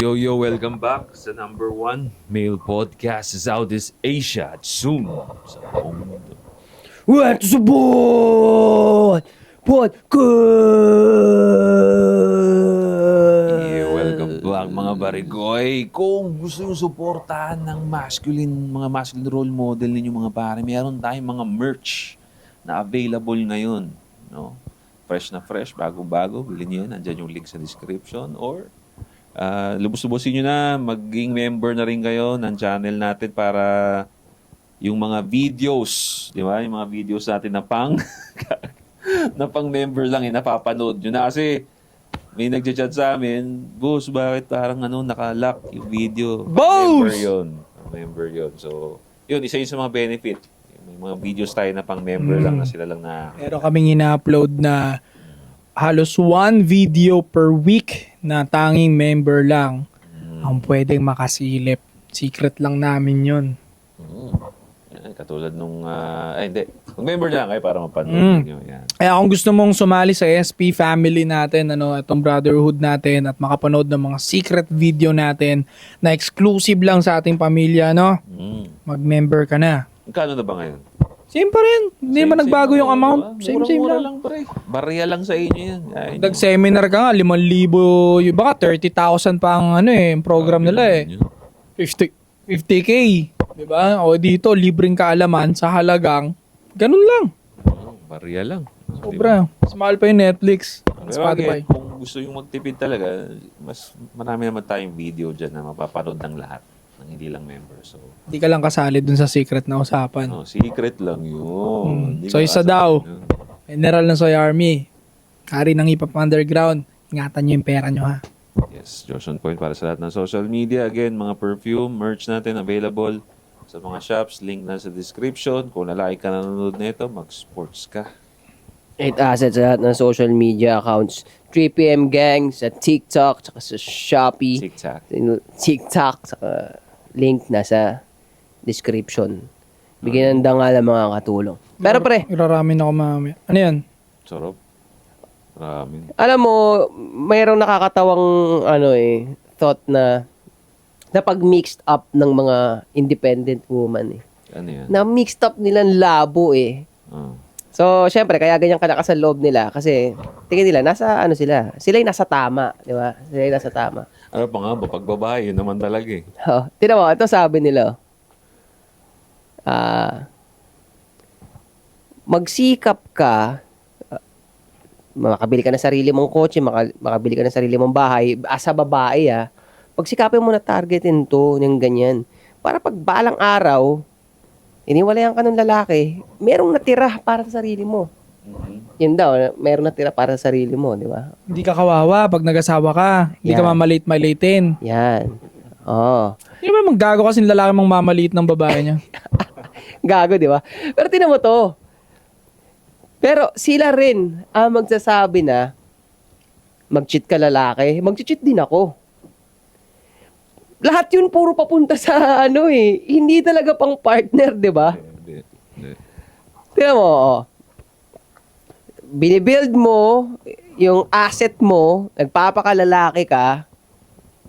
Yo, welcome back sa number 1 male podcast sa Southeast Asia at soon sa buong mundo. What's up, boy? Yeah, welcome back mga barigoy. Kung gusto nyo suportahan ng mga masculine role model ninyo mga pare, meron tayong mga merch na available ngayon. No? Fresh na fresh, bago-bago. Bilhin nyo yan. Nandyan yung link sa description. Or lubos-lubosin nyo na. Maging member na rin kayo ng channel natin para yung mga videos, di ba? Yung mga videos natin na na pang member lang napapanood nyo na. Kasi may nagchat sa amin, boss, bakit parang naka-lock yung video? Boss! Member yun. So, yun, isa yun sa mga benefit. May mga videos tayo na pang member lang na sila lang na... Meron kaming ina-upload na halos 1 video per week na tanging member lang ang pwedeng makasilip. Secret lang namin yun. Katulad nung... hindi. Mag-member lang kayo para mapanood nyo. Yan. Kaya kung gusto mong sumali sa SP family natin, itong brotherhood natin at makapanood ng mga secret video natin na exclusive lang sa ating pamilya, mag-member ka na. Magkano na ba ngayon? Same pa rin. Hindi naman nagbago yung amount. Same Mura lang. pre. Barya lang sa inyo yan. Nag-seminar ka nga, 5,000, yung baka 30,000 pa ang program nila eh. 50K. Diba? O dito, libreng kaalaman sa halagang, ganun lang. Barya lang. Sobra. Mas mahal pa yung Netflix, Spotify. Kung gusto yung magtipid talaga, mas marami naman tayong video dyan na mapapanood ng lahat. Hindi lang member. So, Hindi ka lang kasali dun sa secret na usapan. secret lang yun. So, isa daw. General ng Soy Army. Kari ng hip-hop underground. Ingatan nyo yung pera nyo, ha? Yes, Josh on point para sa lahat ng social media. Again, mga perfume, merch natin available sa mga shops. Link na sa description. Kung lalaki ka nanonood nito, mag-sports ka. 8 assets sa lahat ng social media accounts. 3PM Gang sa TikTok, saka sa Shopee. TikTok, saka link nasa description. Bigyan ng dangal ang mga katulong. Pero pre, Iraramin ako mamaya. Ano yan? Sarap. Maraming. alam mo, mayroong nakakatawang thought na pag mixed up ng mga independent woman Ano yan? Na mixed up nilang labo So, syempre, kaya ganyan kalakas ang loob nila kasi tingin nila, nasa sila. Sila yung nasa tama, di ba? Sila yung nasa tama. Ano pa nga ba? Pag babae, yun naman talaga eh. Tignan mo, ito sabi nila. Magsikap ka, makabili ka ng sarili mong kotse, makabili ka ng sarili mong bahay, as a babae pagsikapin mo na targetin to, yung ganyan. Para pag balang araw, iniwalayan ka ng lalaki, merong natira para sa sarili mo. Yun daw, merong natira para sa sarili mo, di ba? Hindi ka kawawa pag nag-asawa ka. Hindi ka Yan. mamalit-malitin. Yan. Oo. Hindi naman maggago kasi yung lalaki mong mamalit ng babae niya. Gago, di ba? Pero tinan mo to. Pero sila rin ang magsasabi na mag-cheat ka lalaki, mag-cheat din ako. Lahat yun puro papunta sa hindi talaga pang partner, di ba? Hindi. Tingnan mo, binibuild mo yung asset mo, nagpapakalalaki ka,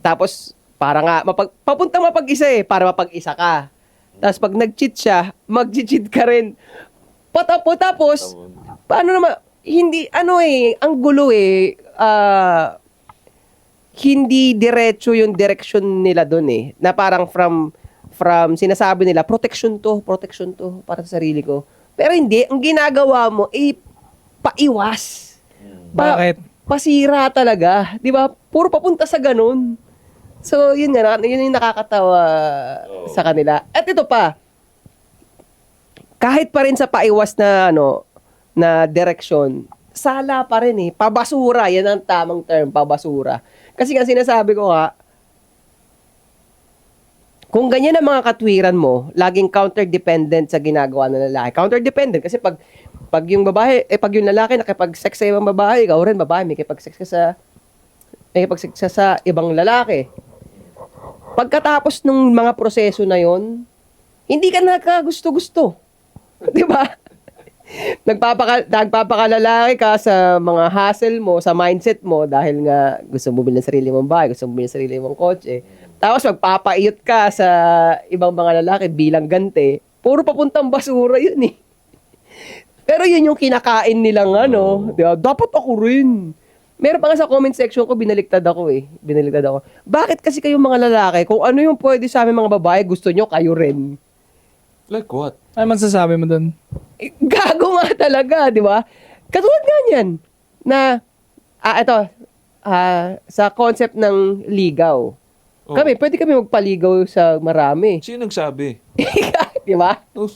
tapos para nga, papunta mapag-isa para mapag-isa ka. Tapos pag nag-cheat siya, mag-cheat ka rin. Tapos, paano naman, hindi, ang gulo hindi diretso yung direction nila doon na parang from sinasabi nila, protection to para sa sarili ko. Pero hindi, ang ginagawa mo, paiwas. Bakit? Pasira talaga. Di ba? Puro papunta sa ganun. So, yun yung nakakatawa sa kanila. At ito pa, kahit pa rin sa paiwas na, na direksyon, sala pa rin pabasura. Yan ang tamang term, pabasura. Kasi nga sinasabi ko kung ganyan ang mga katwiran mo, laging counter-dependent sa ginagawa ng lalaki. Counter-dependent kasi pag yung babae, pag yung lalaki nakipag-sex sa ibang babae, ikaw rin babae, may kipag-sex ka sa ibang lalaki. Pagkatapos ng mga proseso na yon, hindi ka nakagusto-gusto. Di ba? Nagpapakalalaki ka sa mga hassle mo, sa mindset mo, dahil nga gusto mo bilhin ng sarili mong bahay, gusto mo bilhin ng sarili mong kotse. Tapos magpapaiyot ka sa ibang mga lalaki bilang ganti. Puro papuntang basura yun eh. Pero yun yung kinakain nilang di ba? Dapat ako rin. Meron pa nga sa comment section ko, binaliktad ako. Bakit kasi kayong mga lalaki, kung ano yung pwede sa aming mga babae, gusto nyo, kayo rin. Like what? Ano masasabi mo dun? Gago nga talaga, di ba? Katulad nga niyan, na, sa concept ng ligaw. Oh. Pwede kami magpaligaw sa marami. Sino nagsabi? Di ba? Oh,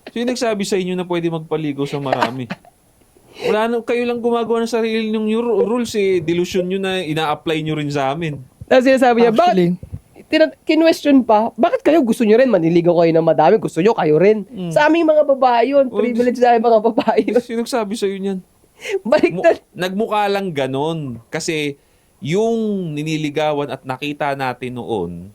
sino nagsabi sa inyo na pwede magpaligaw sa marami? Wala na, kayo lang gumagawa ng sarili ng rules eh. Delusion nyo na ina-apply nyo rin sa amin. Tapos sinasabi niya, Actually, kinwestiyon pa, bakit kayo gusto nyo rin, maniligaw kayo ng madami, gusto nyo kayo rin. Sa aming mga babae yun, privilege sa aming mga babae yun. Sino nagsabi sa inyo yan? Baliktad. Nagmukha lang ganon. Kasi yung niniligawan at nakita natin noon,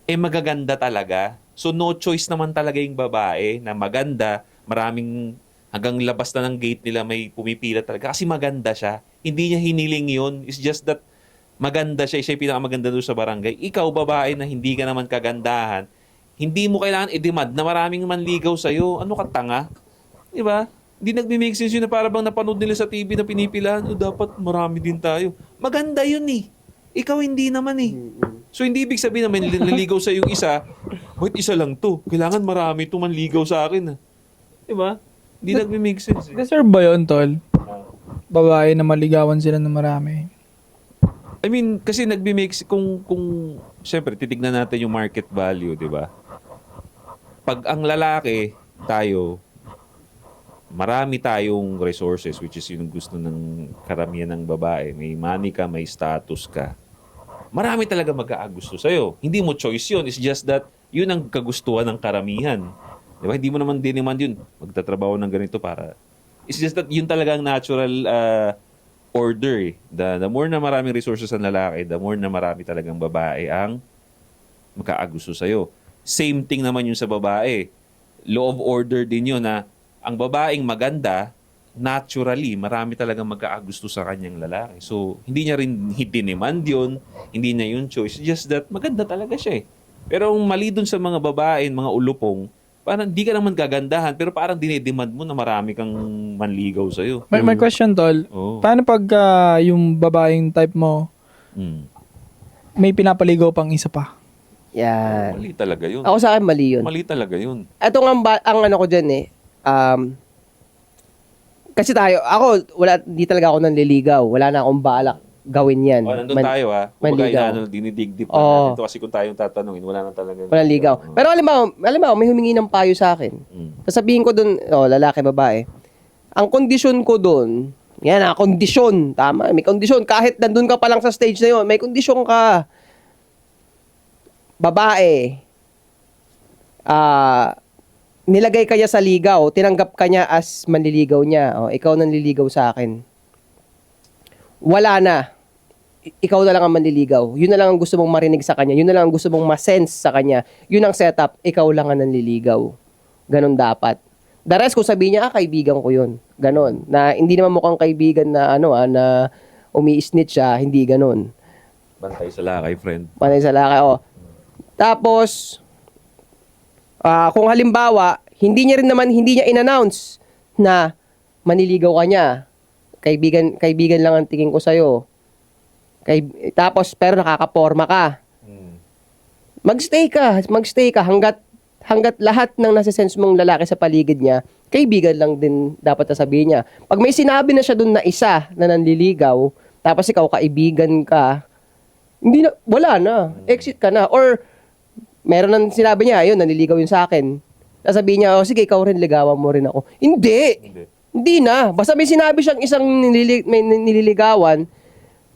magaganda talaga. So no choice naman talaga yung babae na maganda, maraming hanggang labas na ng gate nila may pumipila talaga. Kasi maganda siya. Hindi niya hiniling yun. It's just that maganda siya. Siya yung pinakamaganda doon sa barangay. Ikaw, babae na hindi ka naman kagandahan, hindi mo kailangan i-demand na maraming manligaw sa'yo. Ano ka, tanga? Diba? Hindi nagme-make sense yun na para bang napanood nila sa TV na pinipilahan, dapat marami din tayo. Maganda yun eh. Ikaw hindi naman eh. So hindi ibig sabihin na may naligaw sa yung isa, wait, isa lang to. Kailangan marami to manligaw sa akin. Diba? Hindi nagme-make sense eh. deserve ba yun, tol? Babae na maligawan sila ng marami. I mean, kasi nagme-make kung syempre titignan natin yung market value, 'di ba? Pag ang lalaki tayo, marami tayong resources, which is yung gusto ng karamihan ng babae. May money ka, may status ka. Marami talaga mag-aagusto sa'yo. Hindi mo choice yun. It's just that yun ang kagustuhan ng karamihan. Di ba? Hindi mo naman dinemand yun. Magtatrabaho ng ganito para... It's just that yun talaga ang natural order. The more na maraming resources ang lalaki, the more na marami talagang babae ang magkaagusto sa'yo. Same thing naman yun sa babae. Law of order din yun na ang babaeng maganda, naturally, marami talagang magkaagusto sa kanyang lalaki. So, hindi niya rin diniemand yun, hindi niya yun choice. Just that, maganda talaga siya eh. Pero ang mali dun sa mga babae, mga ulupong, parang di ka naman gagandahan, pero parang dinidemand mo na marami kang manligaw sa'yo. May question, tol. Oo. Paano pag yung babaeng type mo, may pinapaligaw pang isa pa? Yan. Mali talaga yun. Ako sa akin, mali yun. Mali talaga yun. Ito nga ang ano ko dyan eh. Kasi hindi talaga ako nanliligaw. Wala na akong balak gawin yan. Nandun tayo ha. Kumbaga manligaw. dinidig-dip na natin ito kasi kung tayong tatanungin, wala na talaga. Walang ligaw. Pero alam mo, may humingi ng payo sa akin. Sasabihin ko dun, lalaki, babae. Ang kondisyon ko dun, kondisyon. Tama, may kondisyon. Kahit nandun ka pa lang sa stage na yun, may kondisyon ka. Babae. Nilagay ka niya sa ligaw, tinanggap ka niya as manliligaw niya. Ikaw nanliligaw sa akin. Wala na. Ikaw na lang ang manliligaw. Yun na lang ang gusto mong marinig sa kanya. Yun na lang ang gusto mong ma-sense sa kanya. Yun ang setup. Ikaw lang ang nanliligaw. Ganon dapat. The rest, kung sabihin niya, kaibigan ko yun. Ganon. Na hindi naman mukhang kaibigan na na umi-snitch siya. Hindi ganon. Bantay sa lakay, friend. Panay sa laki, Tapos, kung halimbawa, hindi niya in-announce na manliligaw ka niya. Kaibigan lang ang tingin ko sa'yo. Tapos, pero nakakaporma ka. Magstay ka hanggat lahat ng nasa-sense mong lalaki sa paligid niya, kaibigan lang din dapat sasabihin niya. Pag may sinabi na siya dun na isa na nanliligaw, tapos ikaw kaibigan ka, wala na. Exit ka na. Or, meron nang sinabi niya, ayun, nanliligaw yun sa akin. Sasabihin niya, sige, ikaw rin, ligawan mo rin ako. Hindi na. Basta may sinabi siyang isang may nililigawan,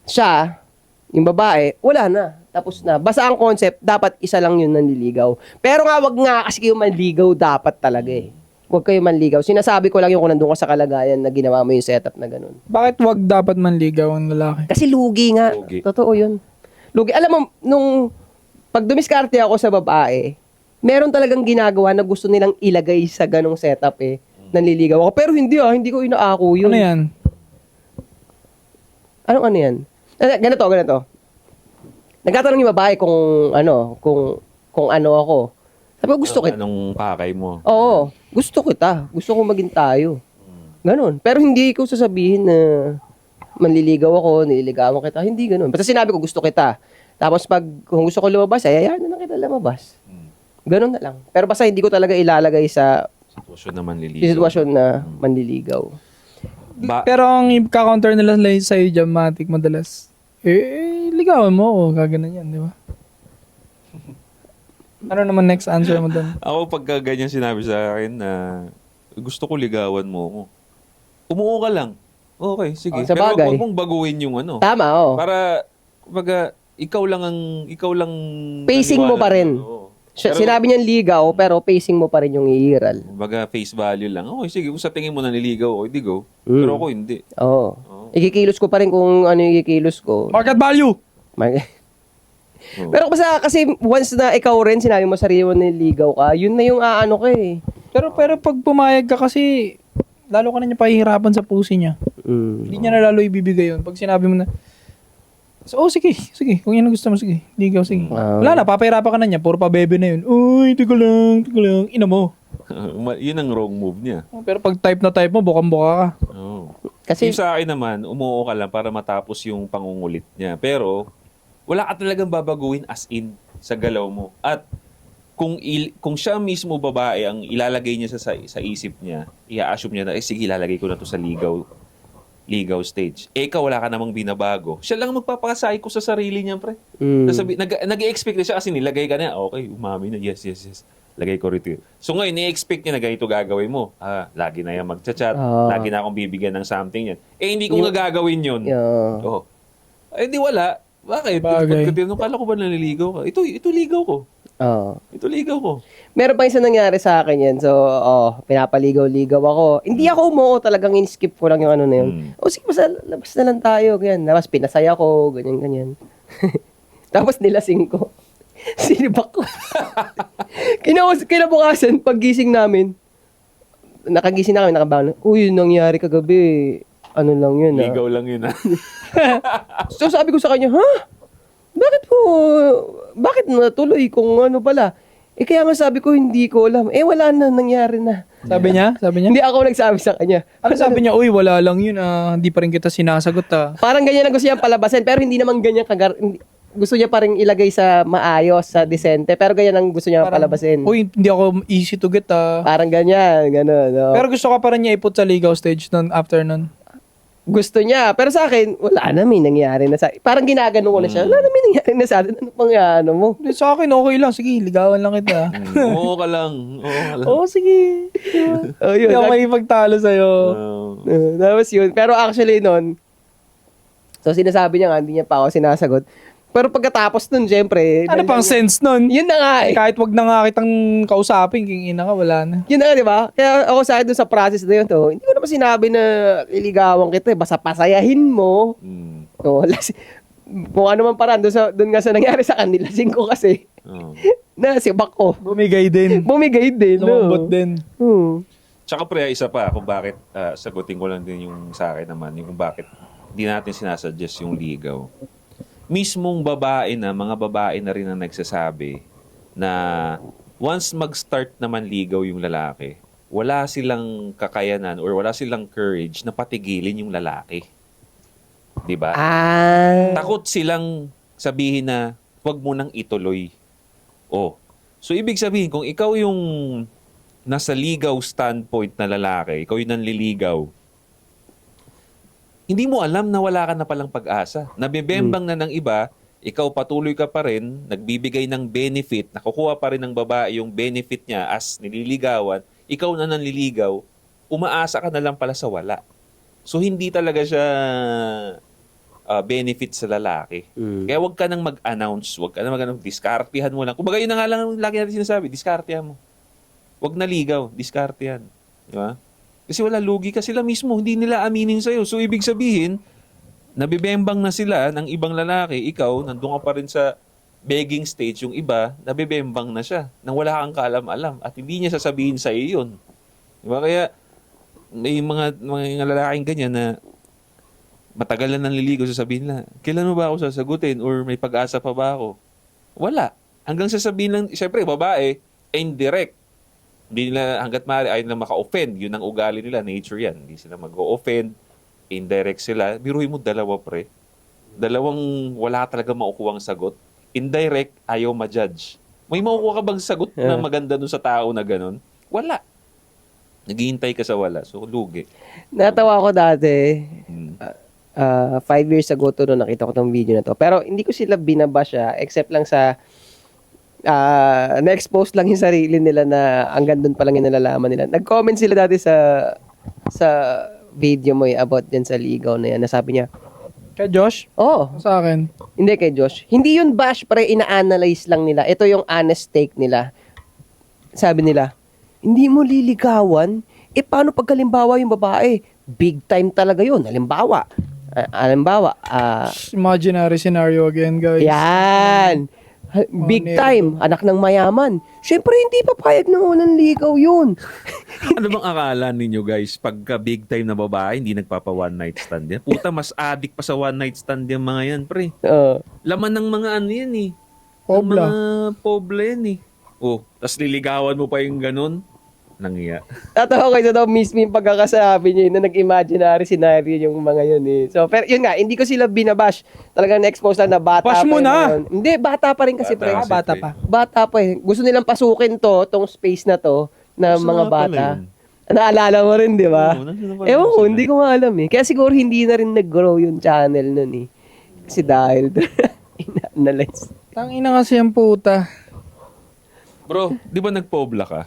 siya, yung babae, wala na. Tapos na. Basta ang concept, dapat isa lang yun nanliligaw. Pero wag nga kasi kayo manligaw, dapat talaga eh. Huwag kayo manligaw. Sinasabi ko lang yung kung nandun ka sa kalagayan na ginawa mo yung setup na ganun. Bakit wag dapat manligaw ang lalaki? Kasi lugi nga. Lugi. Totoo yun. Lugi. Alam mo, nung pag dumiskarte ako sa babae, meron talagang ginagawa na gusto nilang ilagay sa ganong setup eh. nanliligaw ako. Pero hindi ko inaako yun. Ano yan? Anong ano yan? Ganito. Nagtatanong yung babae kung ano ako. Sabi ko, gusto kita. Anong pakay mo? Oo, gusto kita. Gusto ko maging tayo. Ganon. Pero hindi ko sasabihin na manliligaw ako, nililigawan kita. Hindi ganon. Basta sinabi ko, gusto kita. Tapos kung gusto ko lumabas, ay ayaw na lang kita lumabas. Ganon na lang. Pero basta hindi ko talaga ilalagay sa Sitwasyon na manliligaw. sitwasyon na manliligaw. Pero ang ka-counter nila sa'yo dyan, Matic, madalas, ligawan mo o gaganan yan, di ba? Ano naman next answer mo doon? Ako pagka ganyan sinabi sa akin na gusto ko ligawan mo ako. Umuo ka lang. Okay, sige. Oh, sa Pero bagay. huwag mong baguhin yung ano. Tama, oo. Para, kumbaga, ikaw lang Pacing mo naniwala pa rin. na, oo. Sinabi niyan ligaw, pero pacing mo pa rin yung iiral. Kumbaga, face value lang. Okay, sige. Kung sa tingin mo naniligaw ako, hindi go. Mm. Pero ako hindi. Oo. Ikikilos ko pa rin kung ano yung ikikilos ko. Market value! Oo. Pero kasi once na ikaw rin, sinabi mo sarili mo niligaw ka, yun na yung aano ko eh. Pero pag pumayag ka kasi, lalo ka na niya pahihirapan sa pusi niya. Hindi niya na lalo ibibigay yun. Pag sinabi mo na, so, sige. Kung yan ang gusto mo, sige. Ligaw, sige. Wala na, papahirapan ka na niya. Puro pa bebe na yun. Uy, tiga lang. Ina mo. Yun ang wrong move niya. Pero pag type na type mo, bukang-buka ka. Oo. Kasi, Yung sa akin naman, umuo ka lang para matapos yung pangungulit niya. Pero, wala ka talagang babaguhin as in sa galaw mo. At kung siya mismo babae ang ilalagay niya sa isip niya, i-assume niya na, sige, ilalagay ko na to sa ligaw stage. Ikaw, wala ka namang binabago. Siya lang magpapakasay ko sa sarili niya, pre. Nag-i-expect na siya kasi nilagay ka na, okay, umami na, yes. Lagay ko rito. So ngayon, ni-expect niya na ganito gagawin mo. Lagi na yan magchat-chat. Lagi na akong bibigyan ng something yan. Hindi ko nga gagawin yun. Oh. Di wala. Bakit? Bagay. Pagkatinong, kala ko ba naliligaw ka? Ito ligaw ko. Ito ligaw ko. meron pa isa nangyari sa akin yan. So, pinapaligaw-ligaw ako. Hindi ako umuo, talagang in-skip ko lang yung ano na yun. Sige, basta labas na lang tayo. Ganyan. Tapos pinasaya ko, ganyan. Tapos nilasing ko. Sinibak ko. Kinabukasan, paggising namin, nakagising na kami, nakabangon. Uy, yun nangyari kagabi. Ano lang yun, Ligaw lang yun, So, sabi ko sa kanya, bakit natuloy kung ano pala? Kaya nga sabi ko, hindi ko alam. Wala na, nangyari na. Sabi niya? Hindi ako nagsabi sa kanya. Ano sabi niya? Uy, wala lang yun. Hindi pa rin kita sinasagot. Parang ganyan ang gusto niya palabasin, pero hindi naman ganyan gusto niya pa rin ilagay sa maayos, sa decente, pero ganyan ang gusto niya palabasin. Uy, hindi ako easy to get. Parang ganyan, gano'n. No? Pero gusto ka pa rin niya iput sa ligaw stage nun, after nun. Gusto niya. Pero sa akin, wala na, may nangyari na sa parang ginagano ko na siya. Wala na, may nangyari na sa atin. Ano pang ano mo? Hindi, sa akin, okay lang. Sige, ligawan lang kita. Oo ka lang. Sige. Yun. Hindi ako makipagtalo sa'yo. Tapos yun. Pero actually nun, so sinasabi niya nga, hindi niya pa ako sinasagot. Pero pagkatapos nun, syempre. Ano pang sense nun? Yun na nga eh. Kahit wag na nga kitang kausapin, king ina ka, wala na. Yun na nga, di ba? Kaya ako sa akin dun sa process na yun, hindi ko naman sinabi na iligawan kita. Basta pasayahin mo. Kung ano man parang, dun nga sa nangyari sa kanila, ko kasi. Nasibak ko. Bumigay din. No? Lumambot din. Tsaka pre, isa pa kung bakit, sagutin ko lang din yung sa akin naman, yung kung bakit hindi natin sinasuggest yung ligaw. Mismong babae na, mga babae na rin ang nagsasabi na once mag-start naman ligaw yung lalaki, wala silang kakayanan or wala silang courage na patigilin yung lalaki. Diba? Takot silang sabihin na huwag mo nang ituloy. So ibig sabihin, kung ikaw yung nasa ligaw standpoint na lalaki, ikaw yung nanliligaw, hindi mo alam na wala ka na palang pag-asa. Nabibembang na ng iba, ikaw patuloy ka pa rin, nagbibigay ng benefit, nakukuha pa rin ng babae yung benefit niya as nililigawan, ikaw na nanliligaw, umaasa ka na lang pala sa wala. So hindi talaga siya benefit sa lalaki. Kaya wag ka nang mag-announce, wag ka nang mag-announce, diskartihan mo lang. Kumbaga yun na nga lang lagi natin sinasabi, diskartihan mo. Wag na ligaw, diskartihan. Di ba? Kasi wala, lugi ka sila mismo. Hindi nila aminin sa'yo. So, ibig sabihin, nabibembang na sila ng ibang lalaki. Ikaw, nandun ka pa rin sa begging stage. Yung iba, nabibembang na siya. Nang wala kang kaalam-alam. At hindi niya sasabihin sa'yo yun. Diba? Kaya, may mga lalaking ganyan na matagal na nanliligaw, sasabihin nila, kailan mo ba ako sasagutin or may pag-asa pa ba ako? Wala. Hanggang sasabihin lang, syempre, babae, indirect. Hindi nila, hanggat maaari, ayaw nila maka-offend. Yun ang ugali nila, nature yan. Hindi sila mag-o-offend, indirect sila. Biruin mo dalawa, pre. Dalawang wala talaga makukuhang sagot. Indirect, ayaw ma-judge. May makukuha ka bang sagot na maganda dun sa tao na ganun? Wala. Naghihintay ka sa wala. So, lugi. Natawa ko dati, Hmm. 5 years ago to, no, nakita ko tong video na to. Pero hindi ko sila binabash, except lang sa na-expose lang yung sarili nila na hanggang doon pa lang yung nalalaman nila. Nag-comment sila dati sa video mo about dyan sa ligaw na yan. Nasabi niya, Kay Josh? oh, Sa akin. hindi kay Josh. Hindi yun bash, pre, ina-analyze lang nila. Ito yung honest take nila. Sabi nila, hindi mo liligawan? Paano pag halimbawa yung babae? Big time talaga yun. Halimbawa, Imaginary scenario again, guys. yan. Big time, anak ng mayaman. Siyempre, hindi papayag na unang ligaw yun. Ano bang akala ninyo guys, pagka big time na babae, hindi nagpapa one night stand yan? Puta, mas addict pa sa one night stand yung mga yan, pre. Laman ng mga ano yan eh. Pobla. Ng mga pobla yan eh. Oh, tas liligawan mo pa yung ganun. Nangiya. Tatawa ko sa daw mismo yung pagkakasabi niya na nag-imaginary scenario yung mga yun eh. So, pero yun nga, hindi ko sila binabash. Talagang na-expose lang na bata Bash pa mo yung na! mga yun. Hindi, bata pa rin kasi, pre. Bata kasi, Bata pre. pa. Bata pa eh. Gusto nilang pasukin tong space na to, na Gusto mga nga pala bata. yun. Naalala mo rin, di ba? Oo, nandun na pala Ewan ko, sila. hindi ko nga alam eh. Kaya siguro hindi na rin nag-grow yung channel nun eh. Kasi dahil ina-analyze. Tangina kasi ang puta. Bro, di ba nagpobla ka?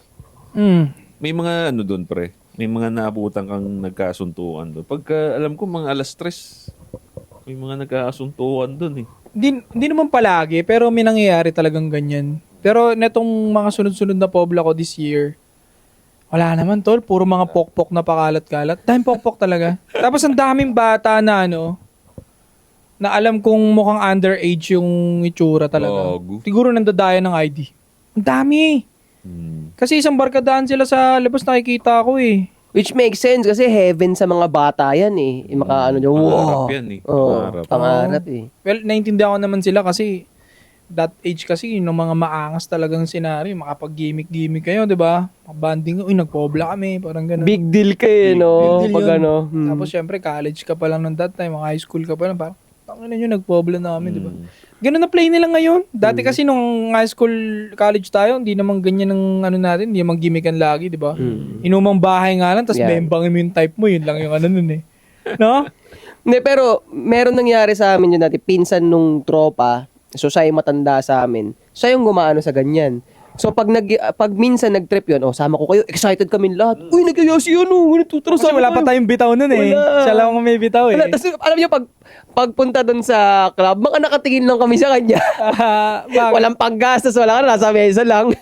May mga ano doon, pre. May mga naabutan kang nagkasuntuan doon. Pagka alam ko mga alas 3, may mga nagkasuntuan doon eh. Hindi naman palagi, pero may nangyayari talagang ganyan. Pero netong mga sunod-sunod na pobla ko this year, wala naman tol, puro mga pokpok na pakalat-kalat. Daming pokpok talaga. Tapos ang daming bata na na alam kong mukhang underage yung itsura talaga. Gago. Siguro nandadaya ng ID. Ang dami. Kasi isang barkadahan sila sa labas, nakikita ko eh. Which makes sense kasi heaven sa mga bata yan eh. Yung maka ano nyo, Pangarap wow. yan eh. Oo, Pangarap. pangarap eh. Well, naintindihan ko naman sila kasi that age kasi yung mga maangas talagang senaryo, makapag-gimmick-gimmick kayo, di ba? Banding, uy, nagpobla kami, parang gano'n. Big deal kayo, no? Big deal Pag yun. ano. Tapos syempre, college ka pa lang nung that time, high school ka pa lang, parang, tangina nyo, nagpobla namin, di ba? Ganun na play nila ngayon. Dati kasi nung high school, college tayo, hindi naman ganyan ng ano natin, hindi naman gimmickan lagi, di ba? Inumang bahay nga lang, tapos Yeah. bembangin mo yung type mo, yun lang yung ano nun eh. No? Hindi, pero meron nangyari sa amin yun dati. Pinsan nung tropa, so siya yung matanda sa amin. Siya yung gumaano sa ganyan. So pag minsan nag-trip yun, sama ko kayo, excited kami lahat. Uy, nagkaya si ano, tuturo Kasi wala pa tayong bitaw nun eh. Wala. Siya lang ang may bitaw eh. Wala, tapos alam niyo, pagpunta dun sa club, mga nakatingin lang kami sa kanya. Bakit? Walang paggastos, wala ka, nasa mesa lang.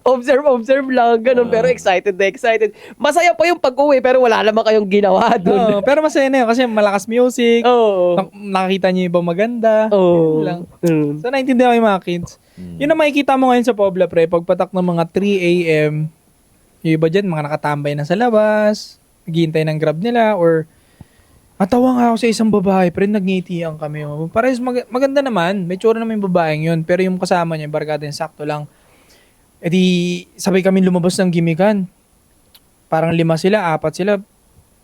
observe lang, ganun. Pero excited na excited. Masaya pa yung pag-uwi, pero wala naman kayong ginawa dun. Oo, pero masaya na yun kasi malakas music. Oo. Nakakita niyo yung ibang maganda. Oo. Yun lang. Mm. So, naintindihan ko yung mga kids. Yun ang makikita mo ngayon sa Pobla, pre. Pagpatak ng mga 3 a.m., yung iba dyan, mga nakatambay na sa labas, naghihintay ng grab nila, or matawa nga ako sa isang babae, pre, nagngitian kami. Parehas maganda naman, may tsura naman yung babaeng yun, pero yung kasama niya, barkada yung sakto lang. E di, sabay kami lumabas ng gimikan. Parang 5 sila, 4 sila,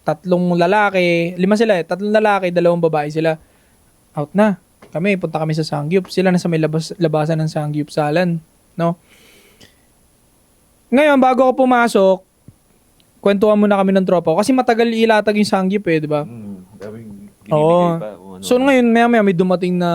3 lalaki, 5 sila 3 lalaki, 2 babae sila. Out na. Kami, punta kami sa Sangyup. Sila nasa may labasan ng Sangyup Salan. No? Ngayon, bago ako pumasok, kwentuhan muna kami ng tropa ko. Kasi matagal ilatag yung Sangyup eh, di ba? Oo. So ngayon, maya may dumating na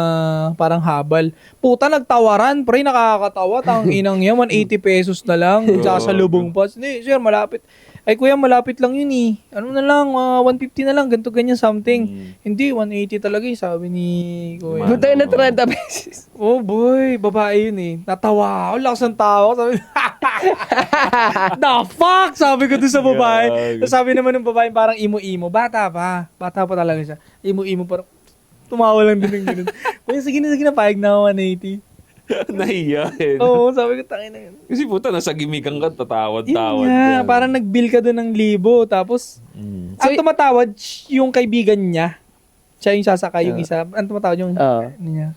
parang habal. Puta, nagtawaran. Pre, nakakatawa. Tang inang yan, 180 pesos na lang. Tsaka sa lubong pa. Hindi, sir, malapit. Ay, kuya, malapit lang yun eh. Ano na lang, 150 na lang, ganito, ganyan, something. Hindi, 180 talaga eh, sabi ni kuya. Buta na 30 pesos. Oh boy, babae yun eh. Natawa ako, lakas ng tawa. Sabi, the fuck? Sabi ko dun sa babae. Tapos sabi naman ng babae, parang imo-imo. Bata pa talaga siya. Imo-imo, parang tumawa lang din ng ganun. Kuya, sige na, pahig na ako 180. Nahiya eh. Oo, sabi ko, tangin na yun. Kasi puta, nasa gimikan ka, Yun tatawad-tawad nga, ka. parang nag-bill ka doon ng 1,000, tapos, ang tumatawad, yung kaibigan niya. Siya yung sasakay, yung isa. Ang tumatawad yung, Oo. ano niya.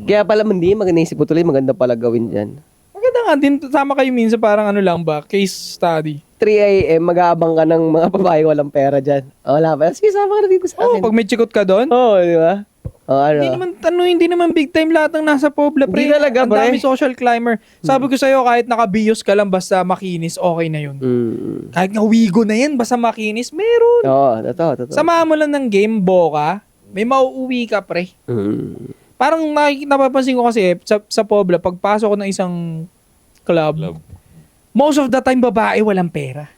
Kaya pala hindi, naisip ko tuloy, maganda pala gawin dyan. Maganda nga din, sama kayo minsan parang ano lang ba, case study. 3 a.m. mag-aabang ka ng mga babae walang pera dyan. Wala pa. Sige, sama ka na dito sa Oo, akin. pag may chikot ka doon, Oo, di ba? Oo, ano? hindi naman big time lahat ng nasa Pobla, pre. Hindi talaga, Ang pre. dami social climber. Sabi ko sa'yo, kahit nakabiyos ka lang basta makinis, okay na yun. Mm. Kahit nga wigo na yan, basta makinis, meron. Oo, totoo. Samahan mo lang ng game, boka, may mauuwi ka, pre. Mm. Parang napapansin ko kasi sa Pobla, pagpasok ko ng isang club, Love. most of the time babae walang pera.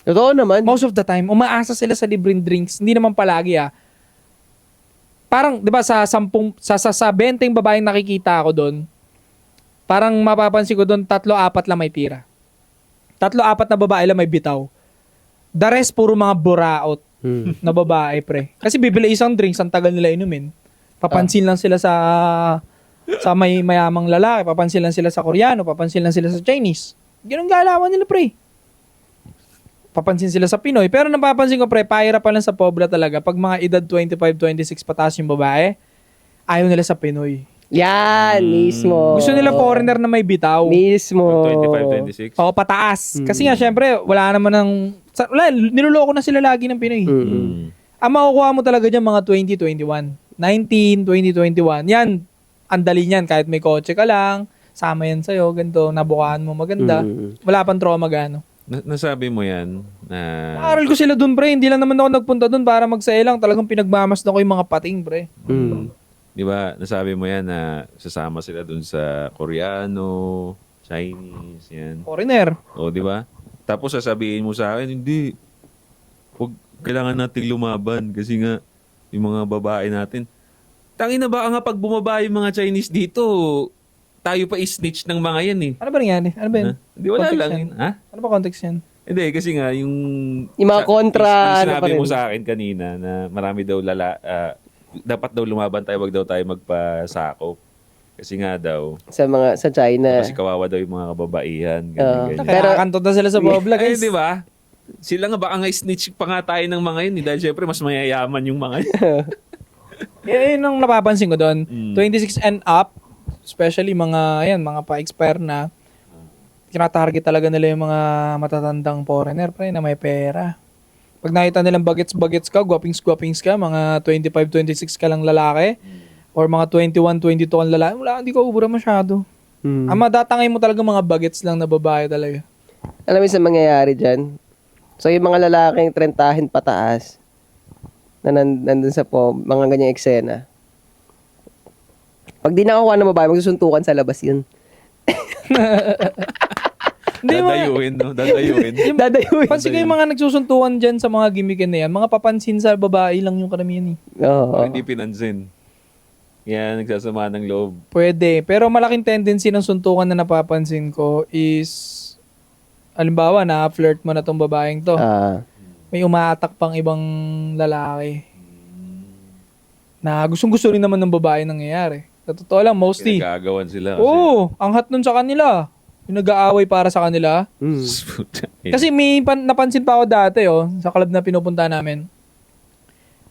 Totoo naman. Most of the time, umaasa sila sa libreng drinks. Hindi naman palagi Parang, di ba, sa 20 babaeng nakikita ko doon, parang mapapansin ko doon, 3-4 lang may tira. 3-4 na babae lang may bitaw. The rest, puro mga buraot na babae, pre. Kasi bibili isang drinks, ang tagal nila inumin. Papansin lang sila sa may mayamang lalaki, papansin lang sila sa Koreano, papansin lang sila sa Chinese. Ganun galawan nila, pre. Papansin sila sa Pinoy. Pero napapansin ko, pre, pahira pa lang sa Pobla talaga. Pag mga edad 25-26 pataas yung babae, ayaw nila sa Pinoy. Yan, mismo. Gusto nila foreigner na may bitaw. Mismo. 25, 26. O, pataas. Kasi nga, syempre, wala naman niloloko na sila lagi ng Pinoy. Ang makukuha mo talaga dyan, mga 20-21. 19, 20-21. Yan, ang dali niyan. Kahit may kotse ka lang, sama yan sa'yo, ganito, nabukaan mo maganda. Wala pang trauma gano. Nasabi mo yan na... Naaral ko sila dun, pre. Hindi lang naman ako nagpunta dun para magsayalang. Talagang pinagmamas na ko yung mga pating, pre. Di ba, nasabi mo yan na sasama sila dun sa Koreano, Chinese, yan. Foreigner. O, di ba? Tapos sasabihin mo sa akin, hindi. Kailangan nating lumaban kasi nga yung mga babae natin. Tangin na ba nga pag bumaba yung mga Chinese dito, tayo pa is-snitch ng mga yan eh. Ano ba nangyari? Ano ba yun? Di wala Context lang. yan? Ha? Ano ba context yan? Hindi, kasi nga yung... Yung mga kontra, yung ano sinabi pa rin. mo sa akin kanina na marami daw dapat daw lumaban tayo, wag daw tayo magpasakop. Kasi nga daw, Sa China. kasi kawawa daw yung mga kababaihan. Oo. Ganyan. Kaya kanto na sila sa Pobla, Ay, guys. di ba? Sila nga baka nga snitch pa nga tayo ng mga yun. Dahil syempre, mas mayayaman yung mga yun. Yun ang napapansin ko doon. 26 and up, especially mga pa-expire na, tinatarget talaga nila yung mga matatandang foreigner, pre, na may pera. Pag nakita nilang bagets ka, guwapings ka, mga 25-26 ka lang lalaki, or mga 21-22 kang lalaki, wala, hindi ko ubura masyado. Ang madatangay mo talaga mga bagets lang na babae talaga. Alam mo sa mangyayari dyan? So, yung mga lalaking 30 pataas, na nandun sa mga ganyang eksena, pag di nakakuha ng babae, magsusuntukan sa labas yun. Dadayuhin, no? Dadayuhin. Dadayuin. Pansin ko yung mga nagsusuntukan dyan sa mga gimmickin na yan, mga papansin sa babae lang yung karamihan eh. Oo. Hindi pinansin. Yan, nagsasama ng loob. Pwede. Pero malaking tendency ng suntukan na napapansin ko is, halimbawa, na-flirt mo na tong babaeng to. May umaatak pang ibang lalaki. Na gustong-gusto rin naman ng babae nangyayari. Sa totoo lang, mostly. Pinagagawan sila. Kasi, Oo, angat nun sa kanila. Yung nag-aaway para sa kanila. Kasi may napansin pa ako dati, sa club na pinupunta namin.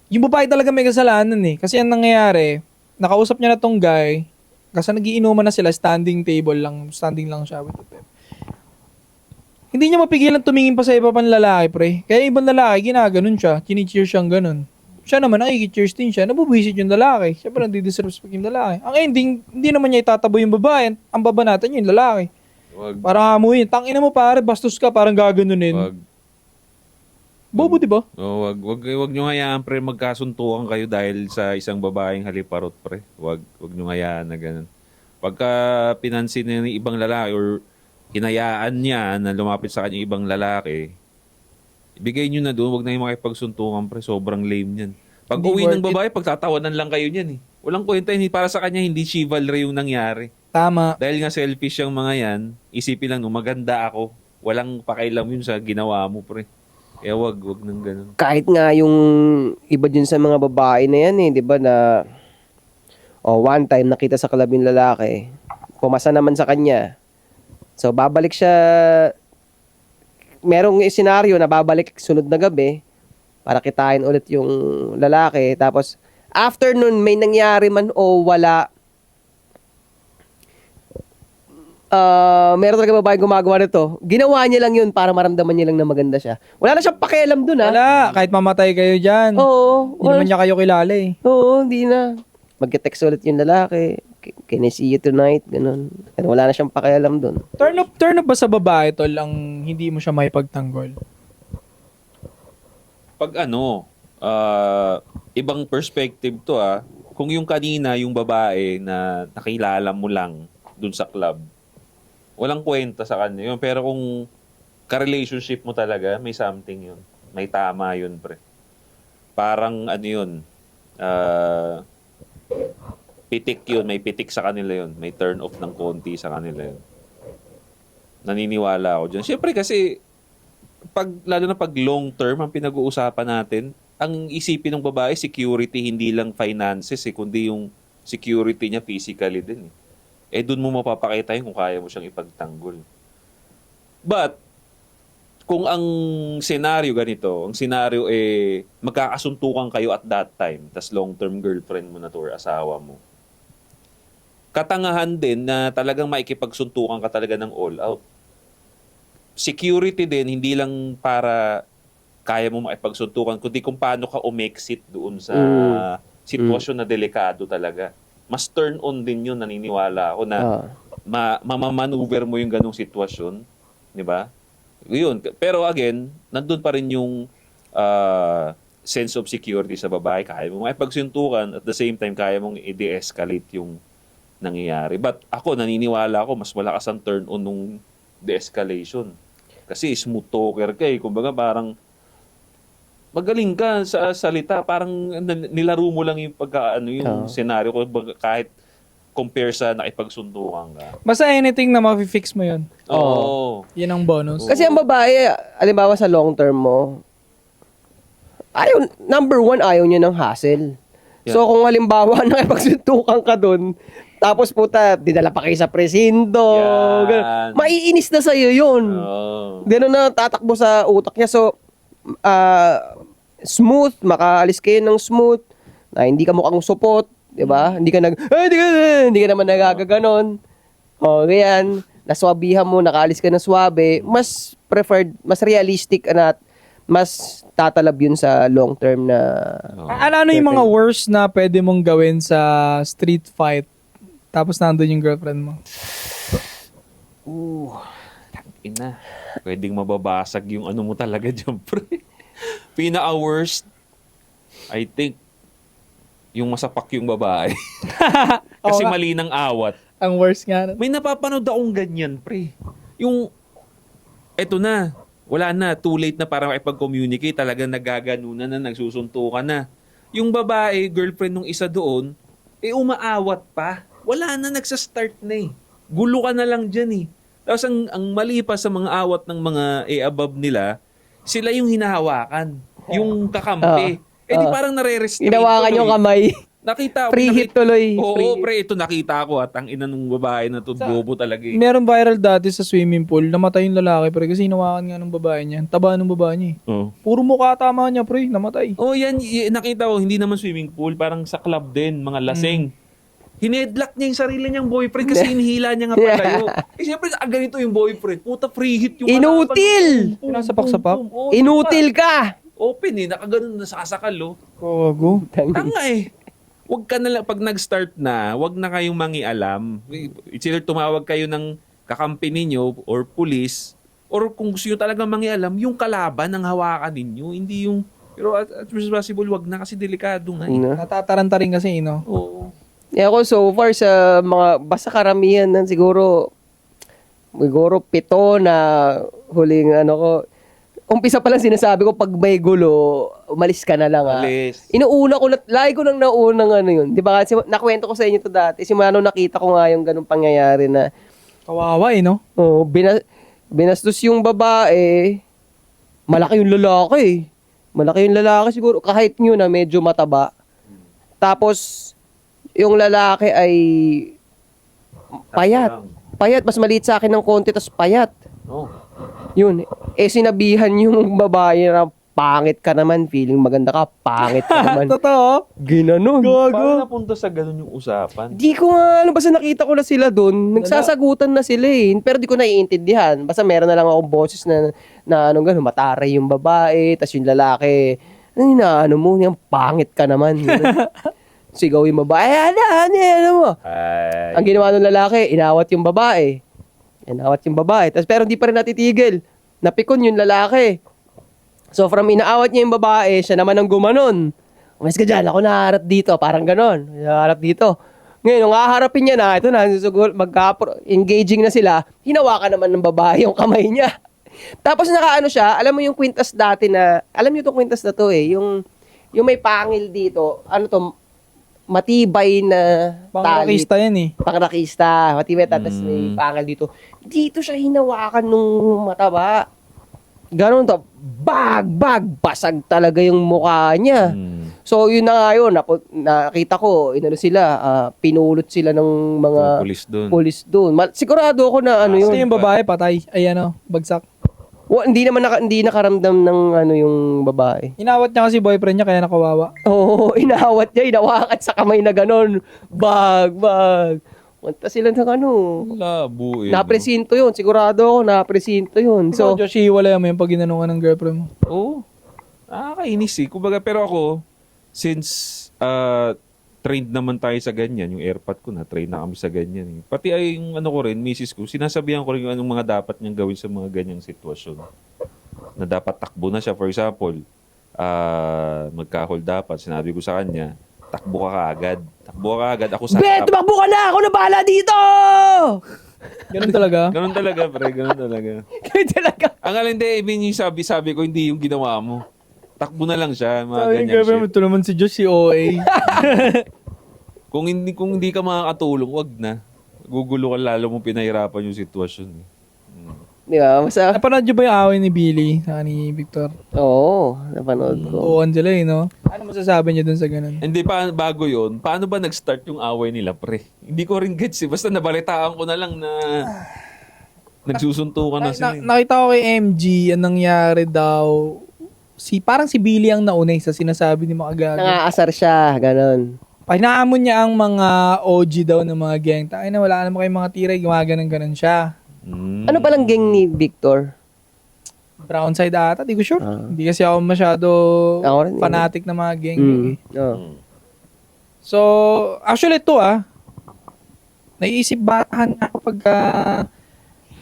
Yung babae talaga may kasalanan eh. Kasi ang nangyayari, nakausap niya na tong guy, kasi nagiinuman na sila, standing lang siya. Hindi niya mapigilan tumingin pa sa iba pang lalaki, pre. Kaya ibang lalaki, ginaganon siya, chini-cheer siyang ganun. Siya naman, nakiki-cheers din siya, nabubuisit yung lalaki. Siyempre, nadi-disrespect yung lalaki. Ang ending, hindi naman niya itataboy yung babae, ang babanatan yung lalaki. wag, Parang amuin, tangina mo pare, bastos ka, parang gaganunin. wag, Bobo, di ba? wag nyo hayaan, pre, magkasuntukan kayo dahil sa isang babaeng haliparot, pre. Wag nyo hayaan na ganun. Pagka pinansin na ng ibang lalaki or hinayaan niya na lumapit sa kanya ibang lalaki, ibigay nyo na doon, wag na yung makipagsuntukan, pre. Sobrang lame yan. Pag Hindi uwi ng worth babae, pagtatawanan lang kayo niyan eh. Walang kwenta yun. Para sa kanya, hindi chivalry yung nangyari. Tama. Dahil nga selfish yung mga yan, isipin lang, maganda ako. Walang pakailam yun sa ginawa mo, pre. Kaya wag nang ganun. Kahit nga yung iba dun sa mga babae na yan di ba na one time nakita sa club yung lalaki, pumasa naman sa kanya. So, babalik siya, merong senaryo na babalik sunod na gabi para kitain ulit yung lalaki. Tapos, after nun, may nangyari man o wala, meron talaga babae gumagawa nito. Ginawa niya lang yun para maramdaman niya lang na maganda siya. Wala na siyang pakialam dun, ha? Wala, kahit mamatay kayo dyan. Oo. Hindi naman niya kayo kilala eh. Oo, hindi na. Magka-text ulit yung lalaki. Can I see you tonight? Ganun. Pero wala na siyang pakialam dun. Turn up ba sa babae, tol, ang hindi mo siya may pagtanggol? Pag ibang perspective to kung yung kanina, yung babae na nakilala mo lang dun sa club, walang kwenta sa kanya yun. Pero kung ka-relationship mo talaga, may something yun. May tama yun, pre. Parang yun, pitik yun. May pitik sa kanila yun. May turn off ng konti sa kanila yun. Naniniwala ako dyan. Siyempre kasi, lalo na pag long term, ang pinag-uusapan natin, ang isipin ng babae, security, hindi lang finances, kundi yung security niya physically din. Dun mo mapapakita yun kung kaya mo siyang ipagtanggol. But, kung ang senaryo ganito, ang senaryo magkakasuntukan kayo at that time, tas long-term girlfriend mo na to or asawa mo, katangahan din na talagang maikipagsuntukan ka talaga ng all out. Security din, hindi lang para kaya mo makipagsuntukan, kundi kung paano ka umexit doon sa sitwasyon na delikado talaga. Mas turn on din yun, naniniwala ako na mamamaneuver mo yung ganong sitwasyon. Di ba? Yun. Pero again, nandun pa rin yung sense of security sa babae. Kaya mo makipagsuntukan, at the same time, kaya mong i-de-escalate yung nangyayari. But ako, naniniwala ako, mas malakas ang turn on nung de-escalation. Kasi smooth talker ka Kumbaga parang magaling ka sa salita. Parang nilaro mo lang yung yung senaryo ko kahit compare sa nakipagsuntukan ka. Basta anything na ma-fix mo yun. Oo. Yan ang bonus. Kasi ang babae, alimbawa sa long term mo, number one, ayaw niya ng hassle. Yeah. So kung halimbawa nakipagsuntukan ka dun, tapos puta, dinala pa kayo sa presinto. Yan. Maiinis na sa'yo yun. Gano'n na tatakbo sa utak niya. So, smooth, makaalis kayo ng smooth, na hindi ka mukhang supot, di ba? Hindi ka naman nagagaganon. O, ganyan. Naswabihan mo, nakaalis ka ng swabe. Mas preferred, mas realistic at mas tatalab yun sa long term na... Ano yung mga worst na pwede mong gawin sa street fight? Tapos nandun yung girlfriend mo. Ina. Pwedeng mababasag yung mo talaga dyan, pre. Pinaka-worst, I think, yung masapak yung babae. Kasi mali ng awat. Ang worst nga. May napapanood akong ganyan, pre. Yung, eto na, wala na, too late na para makipag-communicate, talagang nagaganunan na, nagsusuntukan na. Yung babae, girlfriend nung isa doon, umaawat pa. Wala na, nagsastart na Gulo ka na lang dyan Tapos ang mali pa sa mga awat ng mga above nila, sila yung hinahawakan. Yung kakampi. Di parang nare-restrain. Hinawakan yung kamay. Nakita ko. Free hit tuloy. Oo, pre, ito nakita ko at ang ina nung babae na to, bobo talaga Meron viral dati sa swimming pool, namatay yung lalaki pre kasi hinawakan nga ng babae niya. Taba ng babae niya Puro mukha tama niya pre, namatay. Yan, nakita ko, hindi naman swimming pool, parang sa club din, mga lasing. Hinedlock niya yung sarili niyang boyfriend kasi hinihila niya nga patayo. Siyempre, ganito yung boyfriend. Puta, free hit yung... Inutil! Sinasapak-sapak? Inutil ka! Open nakaganon na sasakal Gogo. Tanga Huwag ka na lang, pag nag-start na, huwag na kayong mangialam. It's either tumawag kayo ng kakampi ninyo or police, or kung gusto nyo talagang mangialam, yung kalaban ang hawakan ninyo, hindi yung... Pero at possible, huwag na kasi delikado nga Natataranta rin kasi, no? Oo. Ako so far sa mga, basta karamihan ng siguro 7 na huling ko, umpisa pa lang sinasabi ko, pag may gulo, umalis ka na lang Alis. Inuuna ko, lagi ko nang naunang yun. Di ba kasi nakwento ko sa inyo to dati, simula nung nakita ko nga yung ganung pangyayari na, kawawa no? Oo, binastos yung babae, malaki yung lalaki. Malaki yung lalaki siguro, kahit nyo na medyo mataba. Tapos, yung lalaki ay Payat. Lang. Payat. Mas maliit sa akin ng konti, tas payat. Oh. Yun. Sinabihan yung babae na pangit ka naman. Feeling maganda ka, pangit ka naman. Totoo? Ginanon. Paano napunta sa ganun yung usapan? Di ko nga, basta nakita ko na sila doon. Nagsasagutan na sila eh. Pero di ko naiintindihan. Basta meron na lang akong boses na anong gano'n, mataray yung babae, tas yung lalaki, ano mo, yung pangit ka naman. Sigaw yung babae, ano mo? Ay. Ang ginawa ng lalaki, inawat yung babae. Pero hindi pa rin natitigil. Napikon yung lalaki. So from inaawat niya yung babae, siya naman ang gumanon. Umayos ka dyan, ako naharap dito, parang ganon. Naharap dito. Ngayon, nung haharapin niya na, ito na, engaging na sila, hinawakan naman ng babae yung kamay niya. Tapos nakaano siya, alam mo yung kwintas dati na, alam niyo itong kwintas na to eh, yung may pangil dito, ano to, matibay na Pangrakista yan eh. Pangrakista, matibay tapos may pangil dito. Dito siya hinawakan nung mataba. Ganon to, basag talaga yung mukha niya. So yun na nga yun, nakita ko, pinulot sila ng mga Pulis doon. Sigurado ako na ano Kasi yun. yung babae, patay. Ay bagsak. Hindi naman hindi nakaramdam ng ano yung babae. Inawat niya kasi boyfriend niya, kaya nakawawa. Oo, inawat niya, inawakat sa kamay na ganon. Bag. Punta sila ng ano. Labo eh. Napresinto yun, sigurado ako napresinto yun. So, So, Josh, wala mo yung pag ginanungan ng girlfriend mo. Oo. Nakakainis eh. Kumbaga, pero ako, since trained naman tayo sa ganyan, yung airpot ko na, trained na kami sa ganyan. Eh. Pati ay yung ano ko rin, misis ko, sinasabihan ko rin yung anong mga dapat niyang gawin sa mga ganyang sitwasyon. Na dapat takbo na siya. For example, magka-hold dapat, sinabi ko sa kanya, takbo ka kaagad. Ako sa Bet, tumakbo ka na! Ako na bahala dito! Ganun talaga. Ganun talaga, pre. Ganun talaga. Kaya talaga. Ang alin, even yung sabi ko, hindi yung ginawa mo. Takbo na lang siya, mga Sabi yung ganyan girlfriend mo, shit. ito naman si Josh, si OA. Kung hindi ka makakatulong, wag na. Gugulo ka lalo mong pinahirapan yung sitwasyon. Eh. Di ba? Basta, Napanood niyo ba yung away ni Billy sa ni Victor? oo, napanood ko. Oo, sila eh, no? Ano masasabi niyo dun sa ganun? Hindi pa bago yon. Paano ba nag-start yung away nila, pre? Hindi ko rin gets eh. Basta nabalitaan ko na lang na nagsusuntukan na sila. Eh. Nakita ko kay MG, ang nangyari daw, parang si Billy ang nauna sa sinasabi ni mga gago. Nangaasar siya, ganon. Pinaamon niya ang mga OG daw ng mga gang. Tayo na wala naman kayong mga tiray, gumaganon-ganon siya. Ano palang gang ni Victor? Brown side ata, di ko sure. Hindi kasi ako masyado Ako rin, eh. fanatic na mga gang. Eh. Oh. So, actually ito naiisip batahan na kapag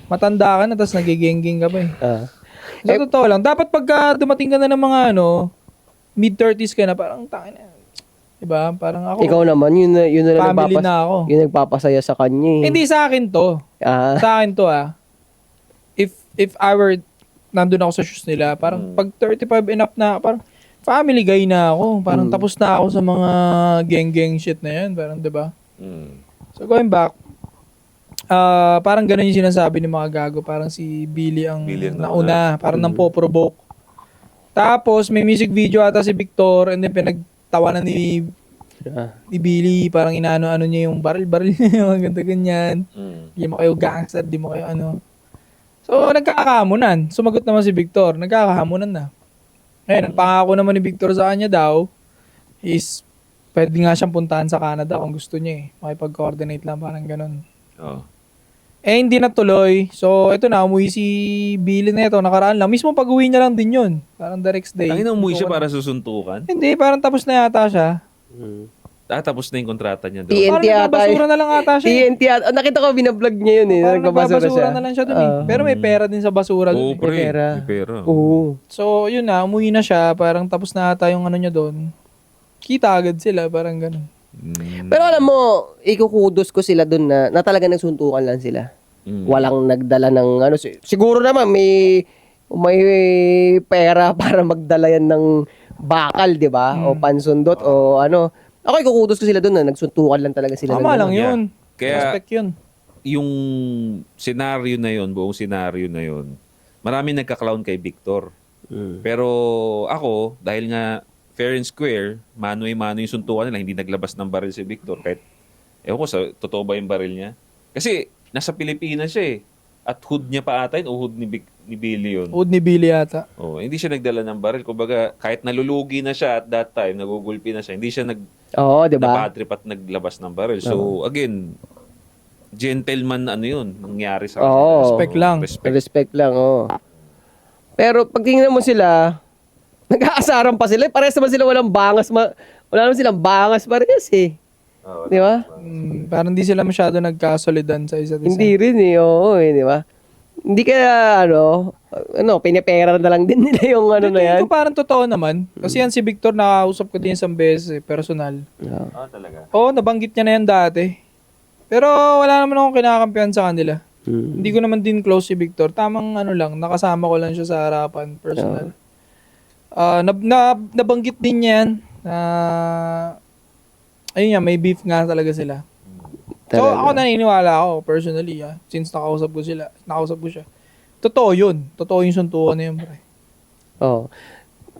matanda ka na tapos nagigengeng ka pa eh. So, totoo lang. Dapat pagka dumating ka na ng mga mid-30s ka na, parang tangin na. Diba? Parang ako. Ikaw naman, yun na Family na ako. Yun nagpapasaya sa kanya eh. Hindi sa akin to. Sa akin to If I were nandun ako sa shoes nila, parang pag 35 and up na, parang family guy na ako. Parang tapos na ako sa mga gang shit na yan. Parang, diba? So, going back, parang ganun yung sinasabi ni mga gago. Parang si Billy ang nauna. Parang nang po-provoke. Tapos, may music video ata si Victor and then pinagtawanan ni Billy. Parang inaano-ano niya yung baril-baril niya. Yung ganyan. Hindi mo kayo gangster, di mo kayo ano. So, nagkakahamunan. Sumagot naman si Victor. Nagkakahamunan na. Ngayon, ang pangako naman ni Victor sa kanya daw is pwede nga siyang puntahan sa Canada kung gusto niya eh. Makipag-coordinate lang, parang ganun. Oh. Hindi natuloy. So, ito na, umuwi si Billy na ito, nakaraan lang. Mismo pag-uwi niya lang din yun. Parang the next day. Tangin na umuwi siya para susuntukan? Hindi, parang tapos na yata siya. Tapos na yung kontrata niya doon. TNT Parang ata. nagbabasura na lang ata siya. TNT ata. Nakita ko, binablog niya yun eh. Parang Nagbabasura nagbabasura siya. na lang siya dun eh. Pero may pera din sa basura dun Oo, eh. pre. pera. May pera. Oo. So, yun na, umuwi na siya. Parang tapos na ata yung ano niya doon. Kita agad sila, parang ganun. Pero alam mo, ikukudos ko sila dun na talaga nagsuntukan lang sila. Walang nagdala ng ano. Siguro naman may pera para magdala yan ng bakal, di ba? O pansundot o ano. Ako ikukudos ko sila dun na nagsuntukan lang talaga sila. Tama lang Yeah. yun. Kaya- Respect yun. Yung senaryo na yun, buong senaryo na yun, marami nagka-clown kay Victor. Pero ako, dahil nga fair and square, mano yung suntukan nila, hindi naglabas ng baril si Victor. Kahit, ewan ko, totoo ba yung baril niya? Kasi nasa Pilipinas siya eh. At hood niya pa ata yun, o hood ni Billy yun. Oud ni Billy yata. Oh, hindi siya nagdala ng baril. Kumbaga, kahit nalulugi na siya at that time, nagugulpi na siya, hindi siya Oo, di na ba? bad trip at naglabas ng baril. So, again, gentleman ano yun, nangyari sa Oo. kanila. Respect lang. Respect lang, oo. Pero pag tingnan mo sila, nag-aasaran pa sila. Parehas naman sila walang bangas. Wala naman silang bangas parehas eh. Oo, Di ba? Parang di sila masyado nagkasolidan sa isa't isa. Hindi rin eh, oo eh, di ba? Hindi kaya, pinipera na lang din nila yung ano na yan. Tingin ko parang totoo naman. Kasi yan si Victor, nakausap ko din isang beses personal. talaga. Oo, nabanggit niya na yan dati. Pero wala naman akong kinakampihan sa kanila. Hindi ko naman din close si Victor. Tamang ano lang, nakasama ko lang siya sa harapan, personal. Nabanggit din niya yan. Ayun nga, may beef nga talaga sila. So Talaga. ako naniniwala ako personally since nakausap ko siya. Totoo yun. Totoo yung suntukan na yun, pre. Oo.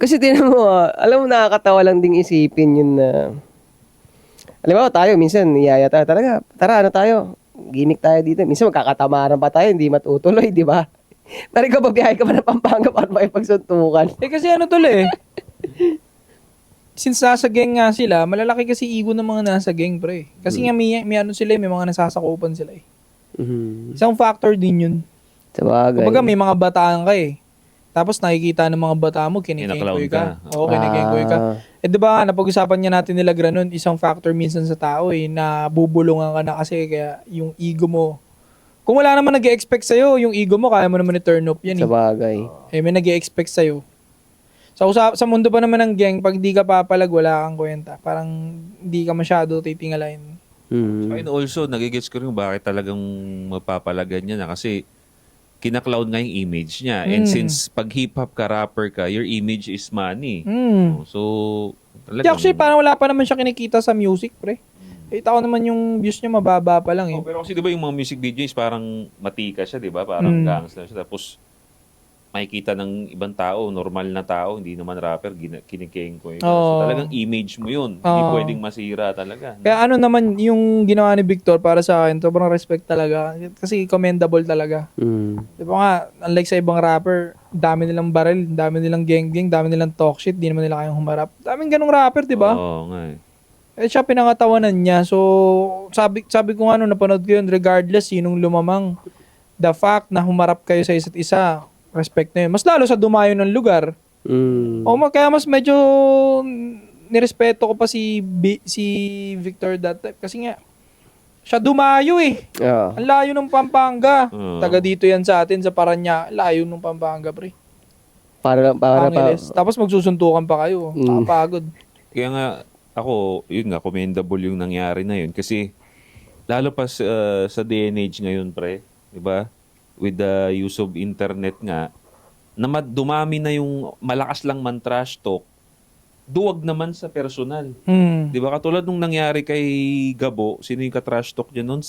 Kasi tinan mo, alam mo, nakakatawa lang ding isipin yun na, alam mo, tayo, minsan, iyaya tayo, talaga, tara, ano tayo, gimmick tayo dito. Minsan, magkakatamaran pa tayo, hindi matutuloy, di ba? Pero ikaw, babiyahe ka pa ng Pampanga para makipagsuntukan. Kasi ano tol since nasa gang nga sila, malalaki kasi ego ng mga nasa gang, pre. Kasi nga may ano sila, may mga nasasakupan sila eh. Isang factor din yun. Sa bagay. Kumbaga may mga bataan ka eh. Tapos nakikita ng mga bata mo, kinikengkoy ka. Oo, kinikengkoy ka. Eh di ba, napag-usapan niya natin nila ganun, isang factor minsan sa tao eh, na bubulungan ka na kasi kaya yung ego mo. Kung wala naman nag-e-expect sa'yo, yung ego mo, kaya mo naman i-turn off yan eh. Sa bagay. Eh, may nag-e-expect sa'yo. Sa mundo pa naman ng gang, pag di ka papalag, wala kang kwenta. Parang hindi ka masyado titingalain. And also, nagigets ko rin bakit talagang mapapalagan niya na kasi kina-cloud nga yung image niya. And since pag hip-hop ka, rapper ka, your image is money. So, talagang... Actually, parang wala pa naman siya kinikita sa music, pre. Kita ko naman yung views niya mababa pa lang eh. Oh, pero kasi di ba yung mga music videos parang matika siya, di ba? Parang gangster siya. Tapos makikita ng ibang tao, normal na tao, hindi naman rapper, kinikengkoy. So talagang image mo yun. Hindi pwedeng masira talaga. Kaya ano naman yung ginawa ni Victor para sa akin, sobrang respect talaga. Kasi commendable talaga. Di ba nga, unlike sa ibang rapper, dami nilang baril, dami nilang gang-gang, dami nilang talk shit, di naman nila kayang humarap. Daming ganong rapper, di ba? Oo nga eh. Eh siya pinangatawanan niya. So, sabi ko nga nung napanood ko yun, regardless sinong lumamang, the fact na humarap kayo sa isa't isa, respect na yun. Mas lalo sa dumayo ng lugar. Kaya mas medyo nirespeto ko pa si Victor that time. Kasi nga, siya dumayo eh. Ang layo ng Pampanga. Taga dito yan sa atin, sa Parañaque. Layo ng Pampanga, pre. Para Angeles. Tapos magsusuntukan pa kayo. Nakapagod. Kaya nga, ako, yun nga, commendable yung nangyari na yun. Kasi, lalo pa sa day and age ngayon, pre, di ba? With the use of internet nga, na dumami na yung malakas lang man trash talk, duwag naman sa personal. Di ba? Katulad nung nangyari kay Gabo, sino yung ka-trash talk niya nun?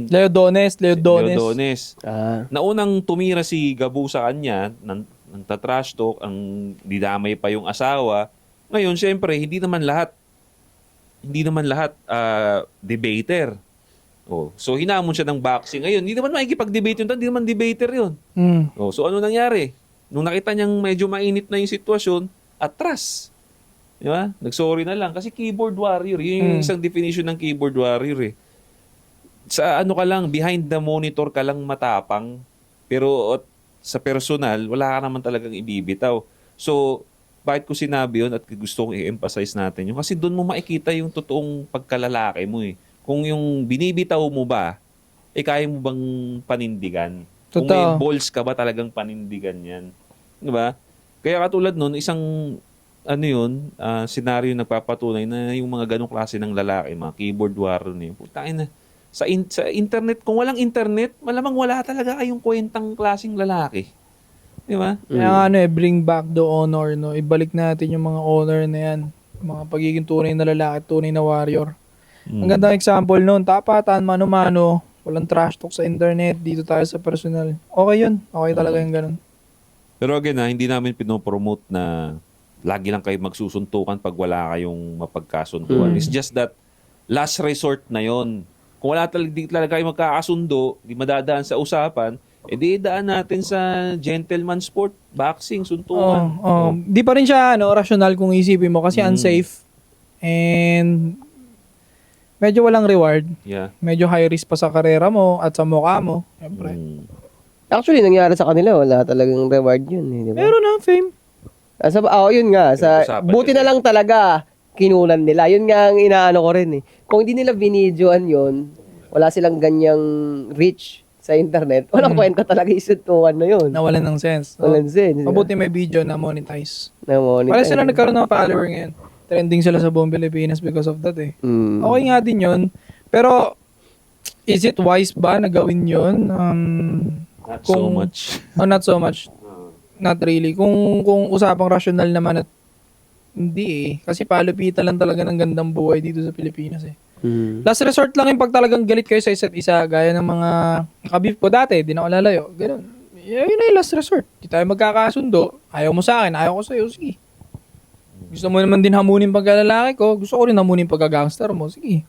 Leo Dones. Leo Dones. Ah. Naunang tumira si Gabo sa kanya, nang trash talk, ang didamay pa yung asawa. Ngayon, syempre, hindi naman lahat debater. So, hinamon siya ng boxing. Ngayon, hindi naman makikipag-debate yun. Hindi naman debater yun. So, ano nangyari? Nung nakita niyang medyo mainit na yung sitwasyon, atras. Di ba? Nagsorry na lang. Kasi keyboard warrior. Yun yung isang definition ng keyboard warrior eh. Sa ano ka lang, behind the monitor ka lang matapang. Pero sa personal, wala ka naman talagang ibibitaw. So, bakit ko sinabi yun at gusto kong i-emphasize natin yun? Kasi doon mo makikita yung totoong pagkalalaki mo eh. Kung yung binibitaw mo ba, kaya mo bang panindigan? Kung may balls ka ba talagang panindigan yan? Diba? Kaya katulad nun, isang senaryo nagpapatunay na yung mga ganong klase ng lalaki, mga keyboard warrior na yun. Putain na. Sa internet, kung walang internet, malamang wala talaga kayong kwentang klaseng lalaki. Diba? Kaya bring back the honor, no? Ibalik natin yung mga honor na yan. Mga pagiging tunay na lalaki, tunay na warrior. Ang gandang example nun, tapatan, mano-mano, walang trash talk sa internet, dito tayo sa personal. Okay yun. Okay talaga yung ganun. Pero again, hindi namin pinopromote na lagi lang kayo magsusuntukan pag wala kayong mapagkasuntuan. It's just that last resort na yon. Kung wala talaga kayo magkakasundo, di madadaan sa usapan, di daan natin sa gentleman sport, boxing, suntukan. Di pa rin siya rational kung isipin mo kasi unsafe and medyo walang reward. Yeah. Medyo high risk pa sa karera mo at sa mukha mo. Siyempre. Actually, nangyari sa kanila, wala talagang reward yun. Di ba? Meron na fame. Yun nga. Pinag-usapan Buti na kasi. lang talaga kinunan nila. Yun nga ang inaano ko rin eh. Kung hindi nila binidyoan yun, wala silang ganyang reach sa internet. Walang kwenta talaga isuntukan na yun. Nawalan ng sense. Walang sense. Mabuti may video na monetize. Na-monetize. Wala sila nagkaroon ng follower ngayon. Trending sila sa buong Pilipinas because of that eh. Okay nga din yun. Pero, is it wise ba na gawin yun? Not so much. Not so much. Not really. Kung usapang rational naman at hindi eh. Kasi palupitan lang talaga ng gandang buhay dito sa Pilipinas eh. Last resort lang yung pag talagang galit kayo sa isa't isa. Gaya ng mga kabif ko dati. Di na ako lalayo. Ganun. Yun na yung last resort. Di tayo magkakasundo. Ayaw mo sa akin. Ayaw ko sa'yo. Sige. Gusto mo naman din hamunin pagkalalaki ko. Gusto ko rin hamunin pagkagangster mo. Sige.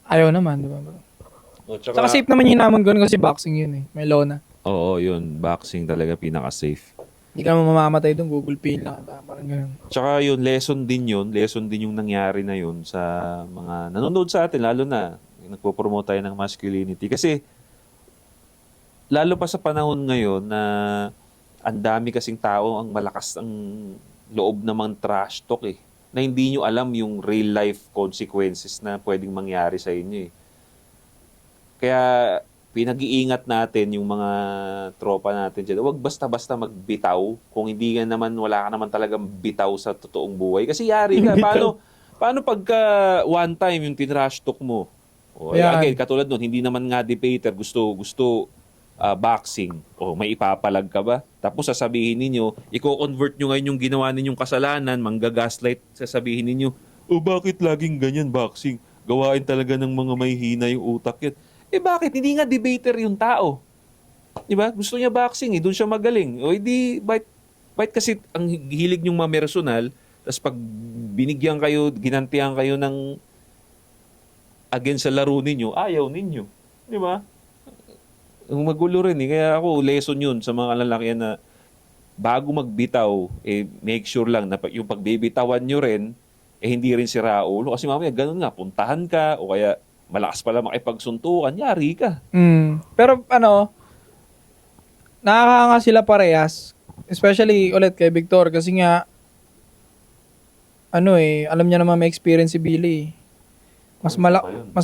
Ayaw naman. Di ba? Saka safe naman yung hinamon ko kasi boxing yun eh. May law na. Oo, yun. Boxing talaga pinaka-safe. Hindi ka naman mamamatay doon. Google Pay lang. Parang ganun. Tsaka yun, lesson din yung nangyari na yun sa mga nanonood sa atin, lalo na nagpo-promote tayo ng masculinity. Kasi, lalo pa sa panahon ngayon na ang dami kasing tao ang malakas ang loob namang trash talk eh. Na hindi nyo alam yung real life consequences na pwedeng mangyari sa inyo eh. Kaya, pinag-iingat natin yung mga tropa natin dyan. Huwag basta-basta magbitaw kung hindi ka naman, wala ka naman talagang bitaw sa totoong buhay. Kasi yari ka. Paano pagka one time yung tinrash talk mo? O, again, katulad nun, hindi naman nga debater, gusto boxing. O, may ipapalag ka ba? Tapos sasabihin ninyo, i-convert nyo ngayon yung ginawa ninyong kasalanan, mangga-gaslight, sasabihin ninyo, bakit laging ganyan boxing? Gawain talaga ng mga may hina yung utak yan. Bakit? Hindi nga debater yung tao. Diba? Gusto niya boxing doon siya magaling. O hindi, bakit kasi ang hilig niyong mamersonal, tapos pag binigyan kayo, ginantihan kayo ng against sa laro ninyo, ayaw ninyo. Diba? Magulo rin eh. Kaya ako, lesson yun sa mga lalaki na bago magbitaw, make sure lang na yung pagbibitawan nyo rin, hindi rin sira ulo. Kasi mamaya, ganun nga, puntahan ka, o kaya malakas pala makipagsuntukan, yari ka. Pero nakakanga sila parehas. Especially ulit kay Victor kasi nga alam niya naman may experience si Billy. Mas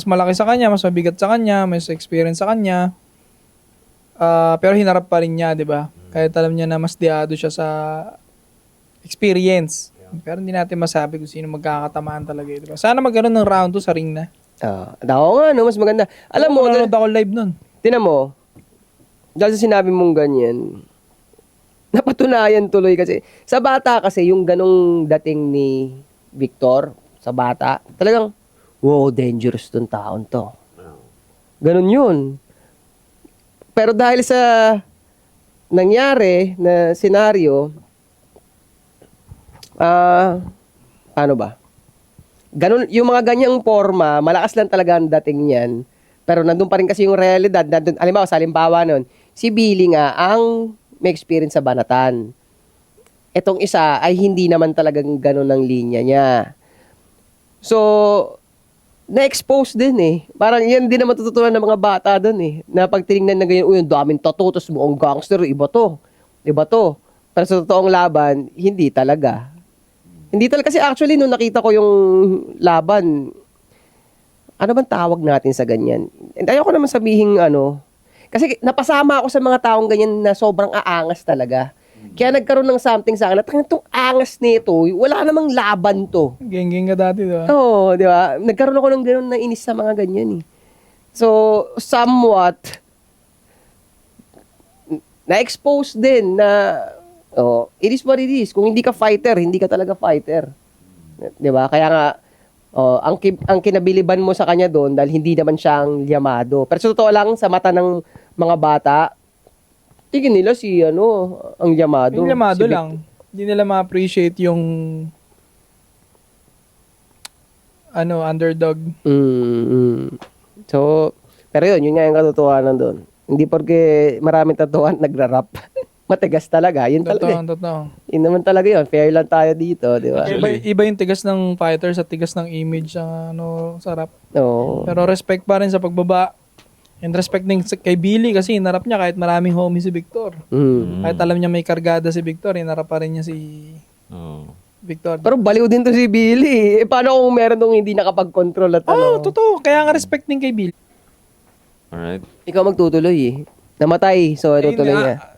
malaki sa kanya, mas mabigat sa kanya, mas experience sa kanya. Pero hinarap pa rin niya, 'di ba? Kahit alam niya na mas diado siya sa experience. Pero hindi natin masabi kung sino magkakatamaan talaga, 'di ba? Sana magkaroon ng round 2 sa ring na. Ako nga, mas maganda. Alam mo, nanonood ako live nun. Tinan mo, dahil sa sinabi mong ganyan, napatunayan tuloy kasi. Sa bata kasi, yung ganong dating ni Victor, sa bata, talagang, wow, dangerous tong taon to. Ganon yun. Pero dahil sa nangyari na senaryo, paano ba? Ganun, yung mga ganyang forma, malakas lang talaga ang dating niyan. Pero nandun pa rin kasi yung realidad. Halimbawa, sa halimbawa nun, si Billy nga ang may experience sa banatan. Etong isa ay hindi naman talagang ganun ang linya niya. So, na-expose din eh. Parang yan din naman tututunan ng mga bata dun eh. Na pag tinignan na ganyan, yung daming tattoo, tapos mukhang gangster, iba to. Iba to. Pero sa totoong laban, hindi talaga. Hindi talaga. Kasi actually, nung nakita ko yung laban, ano bang tawag natin sa ganyan? And ayoko naman sabihin kasi napasama ako sa mga taong ganyan na sobrang aangas talaga. Kaya nagkaroon ng something sa akin. At itong angas nito, wala namang laban to. Geng-geng ka dati, di ba? Oo, di ba? Nagkaroon ako ng gano'n na inis sa mga ganyan eh. So, somewhat, na-expose din na it is what it is. Kung hindi ka fighter, hindi ka talaga fighter. 'Di ba? Kaya nga ang kinabiliban mo sa kanya doon dahil hindi naman siyang yamado. Pero sa totoo lang sa mata ng mga bata, tingin nila ang yamado. Yung yamado lang. Hindi nila ma-appreciate yung underdog. So, pero yun nga yung katotohanan doon. Hindi porque maraming tatuan nagra-rap. Matigas talaga. Yun talaga. Totoo. Yun naman talaga yun. Fair lang tayo dito, di ba? Iba yung tigas ng fighters at tigas ng image ng sarap. Oo. Pero respect pa rin sa pagbaba. And respect din kay Billy kasi inarap niya kahit maraming homie si Victor. Kahit alam niya may kargada si Victor, inarap pa rin niya si Victor. Pero baliw din to si Billy. Paano kung meron nung hindi nakapag-control at Totoo. Kaya nga respect din kay Billy. Alright. Ikaw magtutuloy eh. Namatay, so tutuloy niya.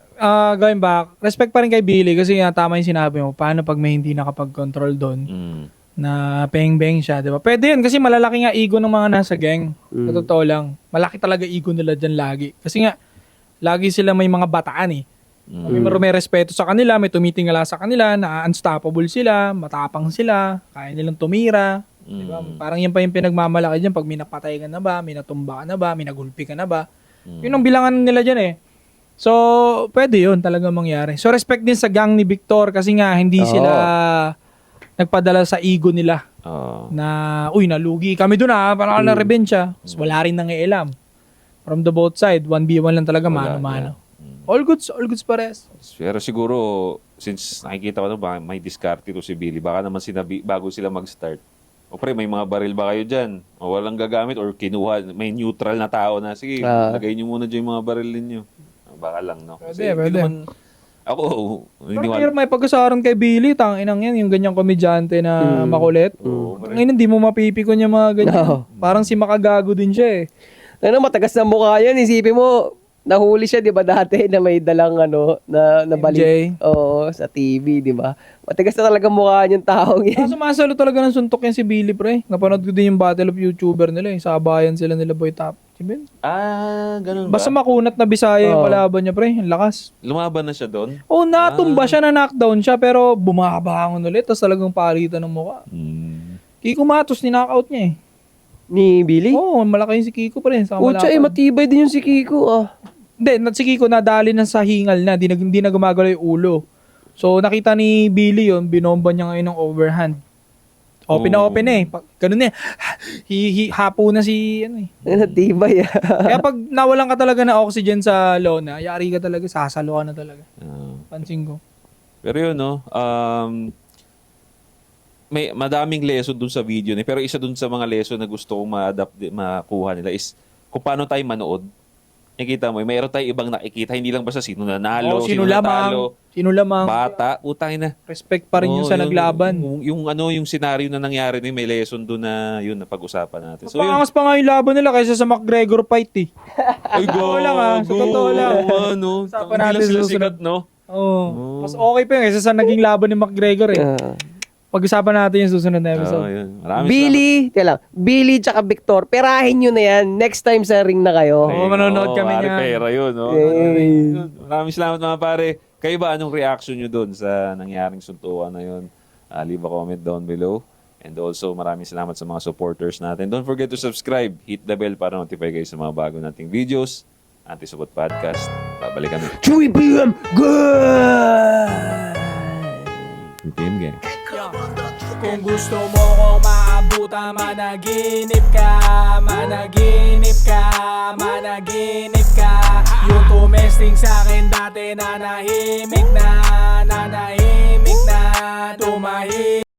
Going back, respect pa rin kay Billy kasi nga tama yung sinabi mo. Paano pag may hindi nakapag-control doon na peng-beng siya, di ba? Pwede yun kasi malalaki nga ego ng mga nasa gang. Sa totoo lang. Malaki talaga ego nila dyan lagi. Kasi nga, lagi sila may mga bataan eh. May respeto sa kanila, may tumitingala sa kanila, na unstoppable sila, matapang sila, kaya nilang tumira. Diba? Parang yan pa yung pinagmamalaki dyan pag may napatay ka na ba, may natumba ka na ba, may nagulpi ka na ba. Yun ang bilangan nila dyan eh. So, pwede yun talaga mangyari. So, respect din sa gang ni Victor kasi nga hindi sila nagpadala sa ego nila na, uy, nalugi kami dun parang na rebensya. Wala rin nangialam. From the both side, 1v1 lang talaga, mano-mano. All goods pares. Pero siguro, since nakikita ko na ba, may diskarte to si Billy, baka naman sinabi, bago sila mag-start, o pre, may mga baril ba kayo dyan? O walang gagamit or kinuha, may neutral na tao na, sige, lagay nyo muna dyan yung mga baril ninyo. Baka lang, no? Kasi Pwede. naman, ako, hindi Pero may pagkasaran kay Billy, tanginang yan, yung ganyang komedyante na makulit. Ngayon, hindi mo mapipikon yung mga ganyan. Parang si Makagago din siya eh. Matagas na mukha yan. Isipin mo, nahuli siya, di ba, dati na may dalang na balik. MJ. Oo, sa TV, di ba? Matigas na talaga mukha yung taong yan. Sumasalo talaga ng suntok yan si Billy, pre. Napanood ko din yung battle of YouTuber nila eh. Sabayan sila nila Boy Top. ganun ba? Basta makunat na Bisaya yung kalaban niya, pre. Ang lakas. Lumaban na siya doon? Natumba siya, na knockdown siya, pero bumabangon ulit. Tapos talagang palitan ng mukha. Kiko Matos, ninockout niya eh. Ni Billy? Malaki yung si Kiko pa rin. Pucha, matibay din yung si Kiko, Hindi, si Kiko nadali na sa hingal na. Hindi na gumagalaw yung ulo. So, nakita ni Billy yun, binomba niya ngayon ng overhand. Open na open eh. Ganun eh. Hapo na si, Natibay, Kaya pag nawalan ka talaga ng oxygen sa lona, yari ka talaga, sasalo ka na talaga. Pansin ko. Pero yun, no? May madaming lesson dun sa video ni. Pero isa dun sa mga lesson na gusto kong makuha nila is kung paano tayo manood. Nakikita mo, mayroon tayong ibang nakikita. Hindi lang basta sino nanalo, sino lamang, bata, utang na. Respect pa rin yun sa naglaban. Yung scenario na nangyari na may lesson doon na yun na pag-usapan natin. So, Pangangas pa nga yung laban nila kaysa sa McGregor fight eh. Ay, Totoo lang sa totoo lang. Usapan natin sila sikat, no? Mas okay pa yun kaysa sa naging laban ni McGregor eh. Pag-usapan natin yung susunod na episode. Billy tsaka Victor, perahin nyo na yan. Next time sa ring na kayo. Manonood kami niyan. Pera yun, no? Maraming salamat mga pare. Kayo ba, anong reaction nyo doon sa nangyaring suntukan na yun? Leave a comment down below. And also, maraming salamat sa mga supporters natin. Don't forget to subscribe. Hit the bell para notify kayo sa mga bago nating videos. Anti-Supot Podcast. Babalik kami. Chewy PM, good! PM gang. Kung gusto mo kong maabutan, managinip ka. Yung tumesting sa'kin dati nanahimik na tumahimik